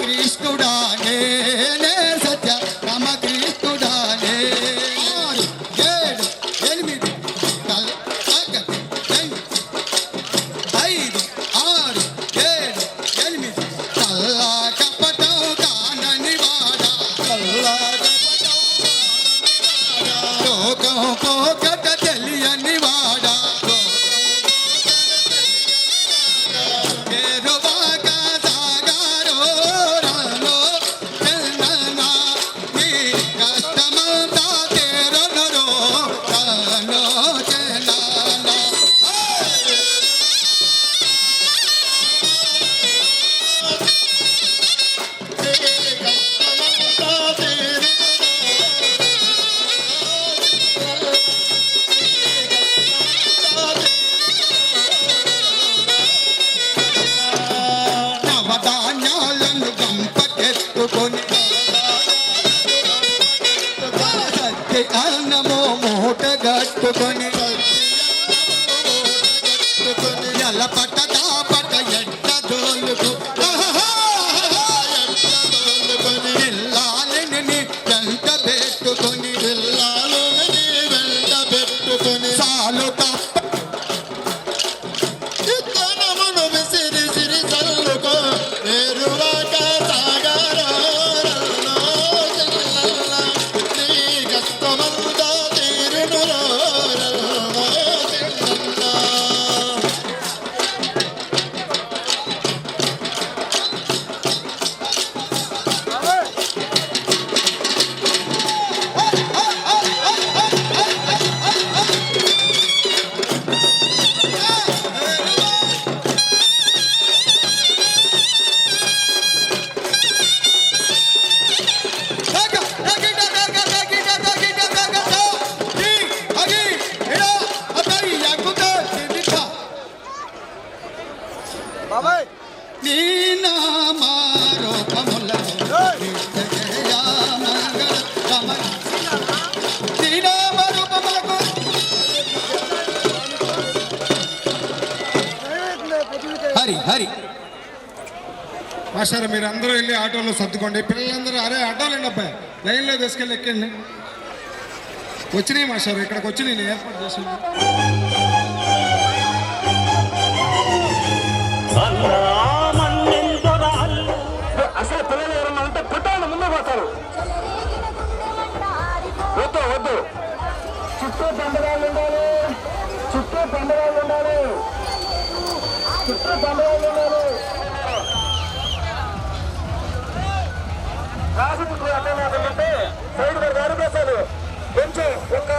కృష్ణుడానే సత్య రామకృష్ణుడానే 6 7 8 5 6 7 8 కల్లా కపటం కానని వాడా కల్లా కపటం లోకం పోకట తెలియని వాడా నవధాన్యాలను గంపకెత్తుకొని సత్య అన్నము మూటగట్టుకొని ఎలపట దాపట ఎట్ట జోలుకు పిల్లాలని వెంట పెట్టుకొని సాలు తప్ప నీ నామారూపముల హరి హరి మాస్టర్ మీరు అందరూ వెళ్ళి ఆటోలో సర్దుకోండి. పిల్లలందరూ అరే ఆటోలు అండి అబ్బాయి లైన్లో తీసుకెళ్ళి ఎక్కండి. వచ్చినాయి మాస్టర్, ఇక్కడికి వచ్చి నేను ఏర్పాటు చేసాను. అసలు పిల్లలు ఎవరన్నా ఉంటే పుట్టాను ముందే పోతారు. వద్దు వద్దు, చుట్టూ పండుగలు ఉండాలి, చుట్టూ పండుగలు ఉండాలి, చుట్టూ పండుగలు ఉండాలి. కాసుకుంటూ అంటే సైడ్ గారు వేసారు కొంచెం ఒక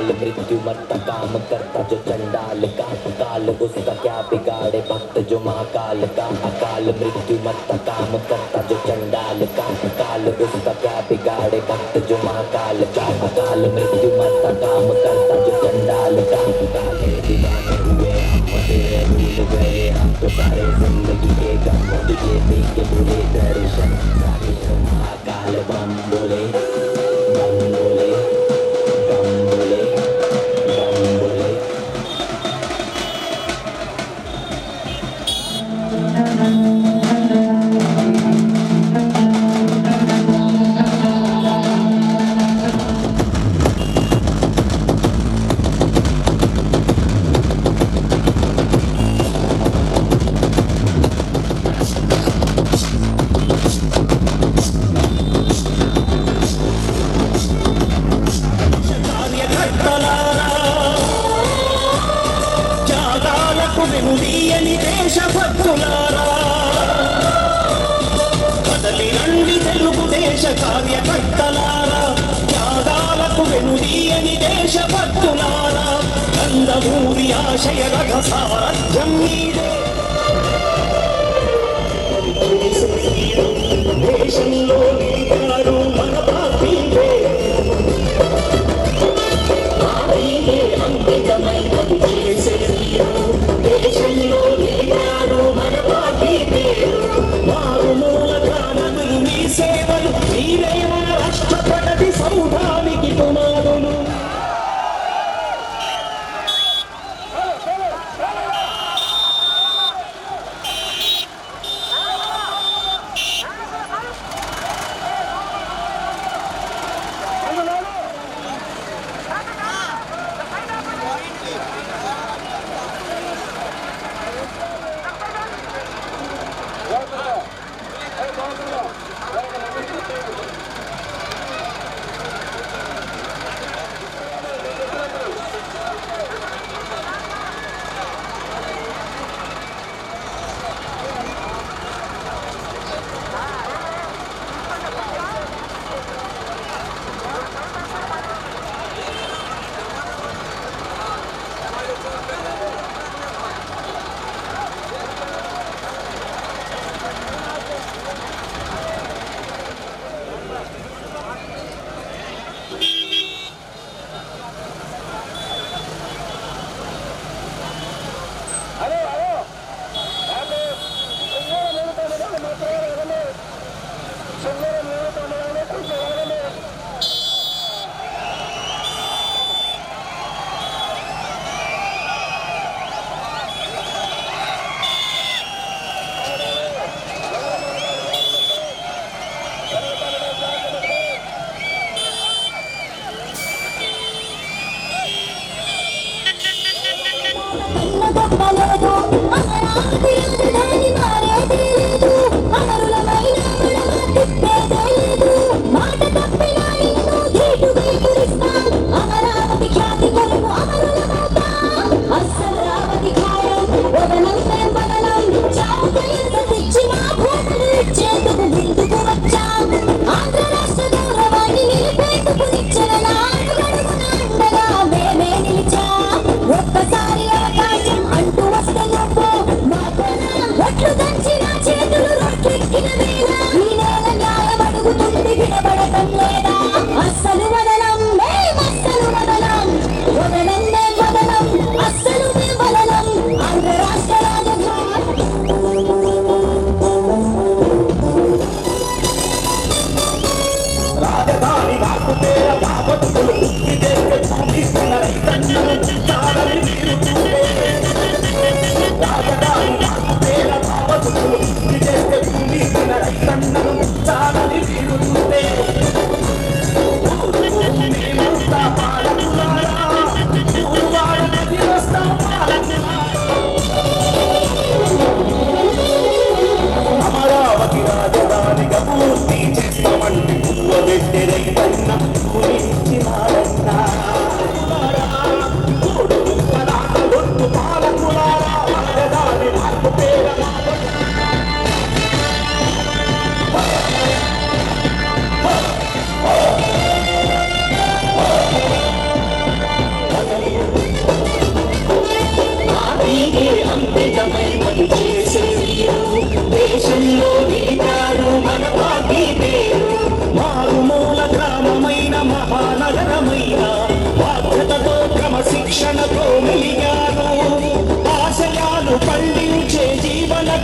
अकाल मृत्यु मरता काम करता जो चंडाल का काल उसका क्या बिगाड़े भक्त जो महाकाल का अकाल मृत्यु मरता काम करता जो चंडाल का काल उसका क्या बिगाड़े भक्त जो महाकाल का अकाल मृत्यु मरता काम करता जो चंडाल का काले दीवाने हुए हम तेरे भूल गए हम तो सारे जिंदगी के गम तुझे देख के बुरे दर्शन सारे महाकाल बम बोले बम बोले बम बोले बम बोले త్యాగాలకు వెనుదీయని దేశభక్తులారా కదలి రండి తెలుగుదేశ కార్యకర్తలారా త్యాగాలకు వెనుదీయని దేశభక్తులారా నందమూరి ఆశయ రథ సారథ్యం మీదే దేశంలో నిలిపారు మన పార్టీలే అంకితమై పనిచేసే దేశంలో నిలిపారు మన పార్టీ పేరు మారుమూల గ్రామములు మీ సేవలు మీరే మన రాష్ట్రపతి సౌధానికి పునాదులు రాజధాని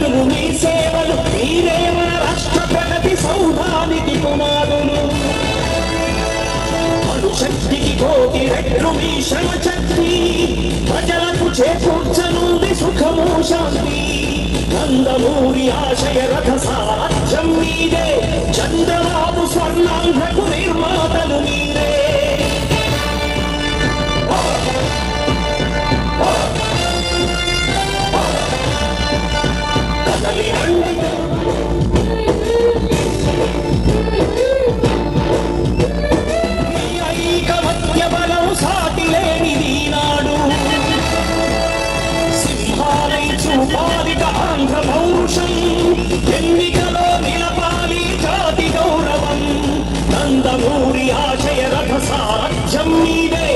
భక్తులు మీ సేవలు మీరే మన రాష్ట్ర ప్రగతి సౌధానికి పునాదులు శక్తికి కోటి రెట్లు మీ శ్రమ శక్తి ప్రజలకు చేకూర్చనుంది సుఖము శాంతి నందమూరి ఆశయ రథ సారథ్యం మీరే చంద్రబాబు స్వర్ణాంధ్రకు నిర్మాతలు మీరే కదలి రండి బలం సాటి లేనిది నాడు సింహాలై చూపాలిక ఆంధ్ర పౌరుషం ఎన్నికలో నిలపాలి జాతి గౌరవం నందమూరి ఆశయ రథ సారథ్యం మీరే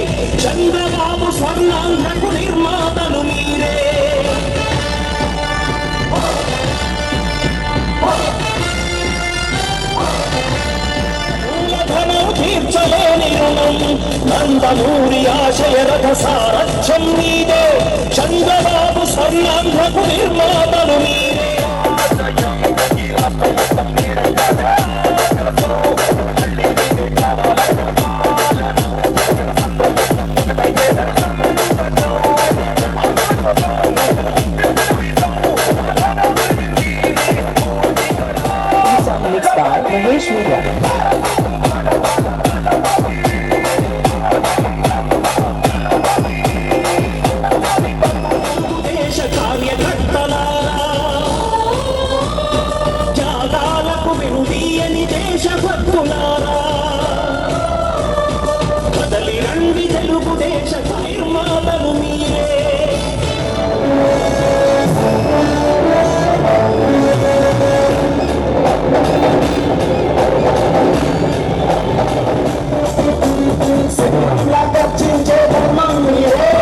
చంద్రబాబు స్వర్ణాంధ్రకు నిర్మాతలు మీరే తీర్చలేని రుణం నందమూరి ఆశయ రథ సారథ్యం మీదే చంద్రబాబు స్వర్ణాంధ్రకు నిర్మాతలు మీరే Mixed by Mahesh Media. కదలి రండి తెలుగుదేశ నిర్మాతలు మీరే గర్జించే ధర్మం మీరే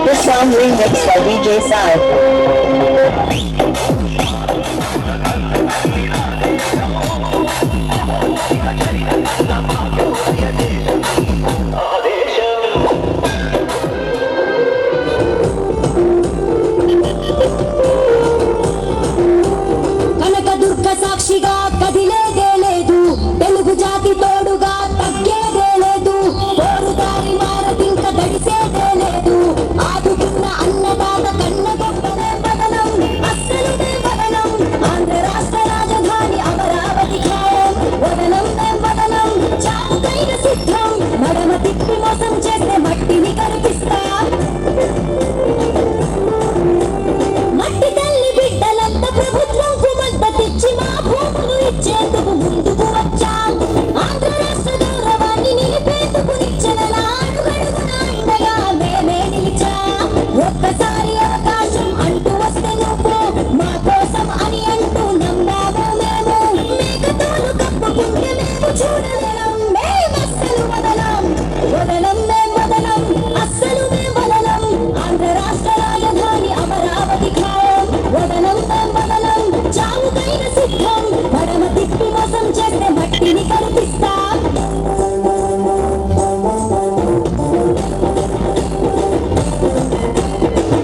This song remixed by DJ Sai. Kanakadurga సాక్షిగా కదిలేదే లేదు తెలుగు జాతి తోడుగా తగ్గేదే లేదు పోరుదారి మారదింక దడిసేదే లేదు ఆదుకున్న అన్నదాత కన్న గొప్పనే బదనం అస్సలుదే బదనం ఆంధ్ర రాష్ట్ర రాజధాని అమరావతి ఖాయం వదనం బదనం చావుకైన సిద్ధం మడమ తిప్పి మోసం చేస్తే మట్టిని కనిపిస్తా మట్టి తల్లి బిడ్డలంత ప్రభుత్వం తెచ్చి మా భూములు ఇచ్చేందుకు ముందుకు వచ్చాం ఆంధ్ర రాష్ట్ర గౌరవాన్ని నిలిపేందుకు నిచ్చెనలా అడుగడుగునా అండగా మేమే నిలిచాం ఒక్కసారి అవకాశం అంటూ వస్తే నువ్వు మా కోసం అని అంటూ నమ్మాము మేము మేకతోలు కప్పుకుంటే మేము చూడలేం మేమస్సలు వదలం మేం వదలం అస్సలు మేం వదలం ఆంధ్ర రాష్ట్ర రాజధాని అమరావతి ఖాయం వదలం మేం వదలం చావుకైన సిద్ధం మడమ తిప్పి మోసం చేస్తే మట్టిని కనిపిస్తా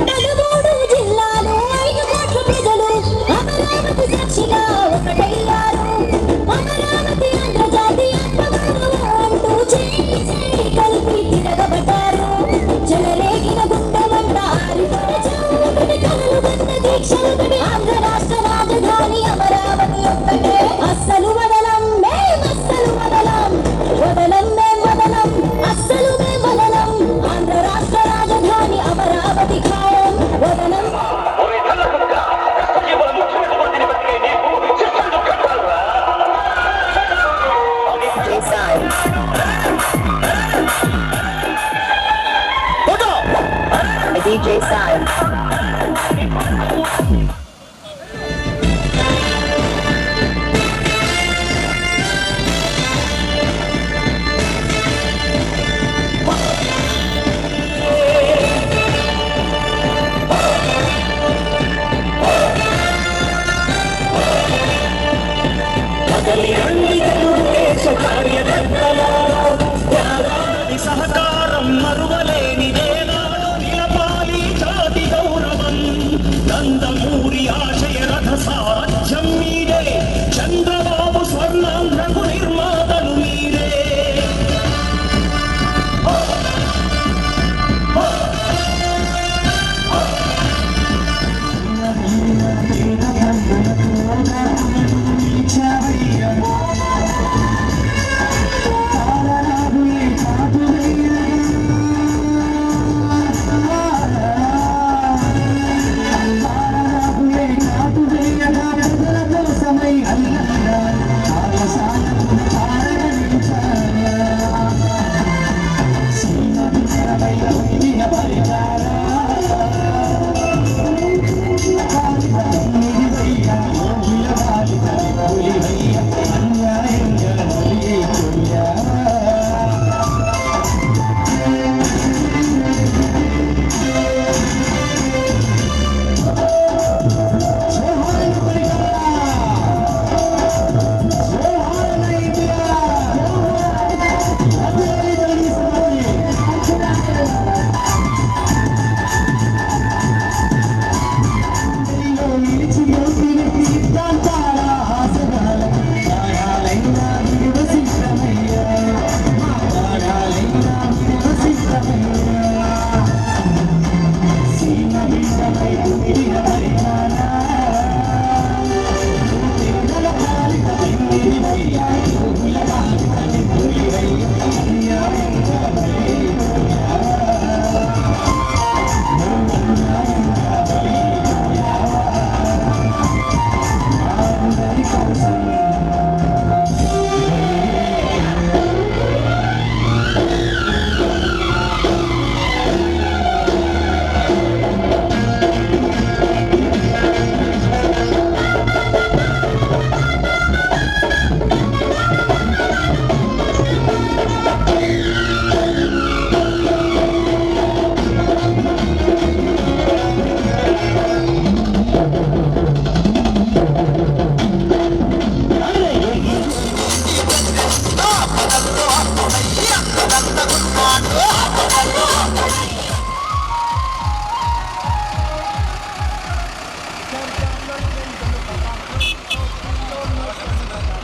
పదమూడు జిల్లాలు 5 కోట్ల ప్రజలు అమరావతి సాక్షిగా ఒకటయ్యారు అమరావతి ఆంధ్రజాతి ఆత్మగౌరవం అంటూ చేయి కలిపి తిరగబడ్డారు చెలరేగిన గుండె వంట ఆరిపోయిన చావుకటి కలలు కన్న దీక్షలకటి ఆంధ్ర రాష్ట్ర రాజధాని అమరావతి ఒక్కటే అస్సలు వదలం మేమస్సలు వదలం మేం వదలం అస్సలు మేం వదలం ఆంధ్ర రాష్ట్ర రాజధాని అమరావతి ఖాయం వదలం DJ Sai. DJ Sai.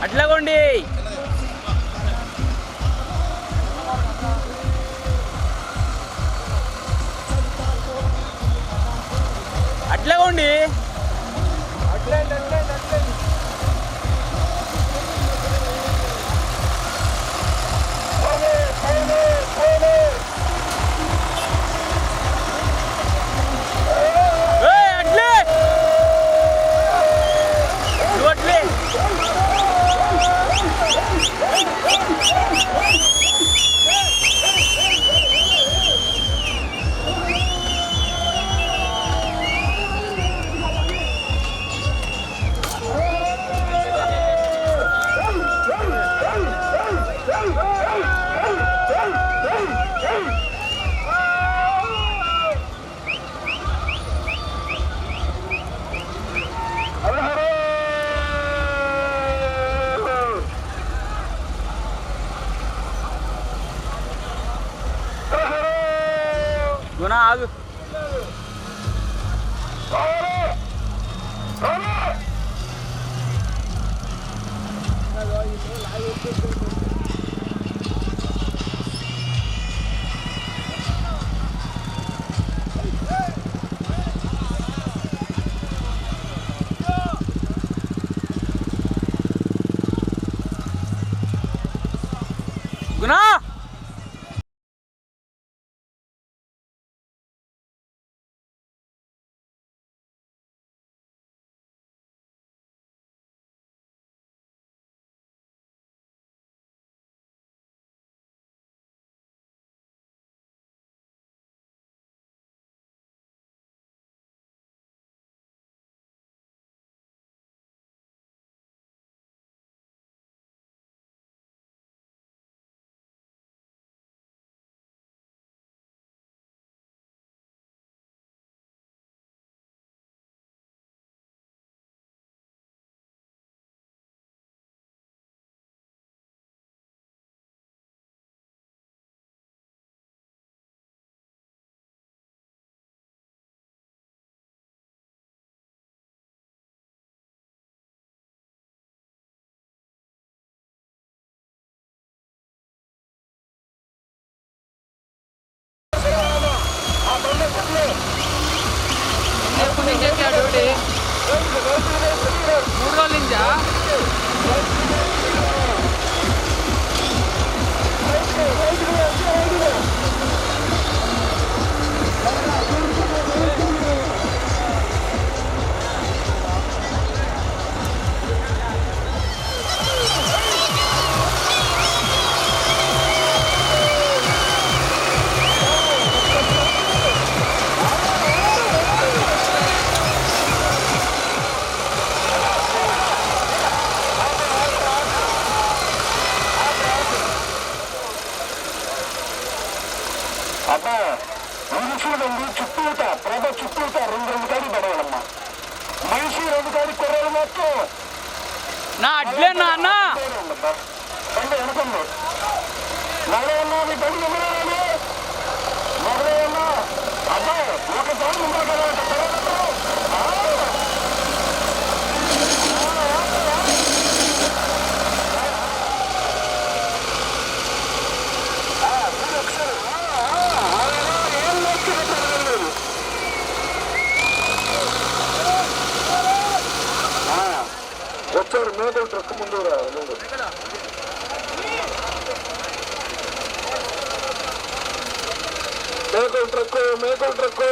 అట్లాగోండి. అట్లాగోండి. గుణ ఆగు. గుణ డ్యూటీ 3 రోజుల నుంచా? చుట్టూట ప్రభ చుట్టూట రెండు గాడి పడేయాలమ్మా. మనిషి 2 గాడి కొర్రలు మాత్రం నా అడ్లే నాన్న బండి వెనకండి. మగడన్నా మీ బండి ఎమ్మరాలి. మగడన్నా అబ్బాయి ఒక దాడి ముందర కదా వచ్చారు. మేకలు ట్రక్ ముందు మేకలు ట్రక్